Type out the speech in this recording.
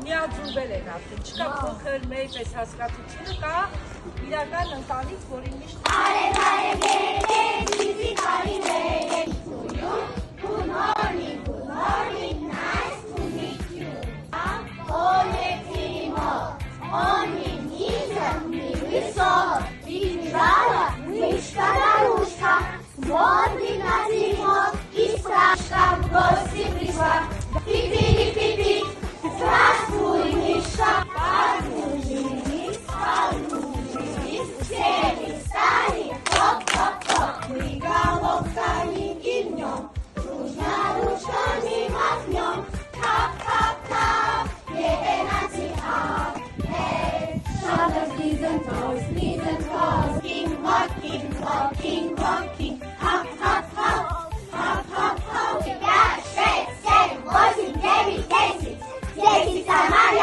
միաձուլվել են արդեն, չկա փոքր մեծ այս հասկացությունը, կա իրական ընտանիք, որի միշտ Good morning, nice to meet you. Ole primo, ogni misa mi risol, Vidrala, Вишка-дарушка, водный назимов, и страшка в гости пришла. Пи-пи-пи-пи-пи, здравствуй, Мишка, подружились, все мы стали, хоп-хоп-хоп, мы головками кивнем, дружно ручками махнем, тап-тап-тап, Nazi-Ab, hey, Shabbos, diesen Toast, King, Rock, King, Rock, King, Rock, King, hop, hop, hop, hop, hop, hop, 5, 6, 7, 8, 9, 10, 10 самая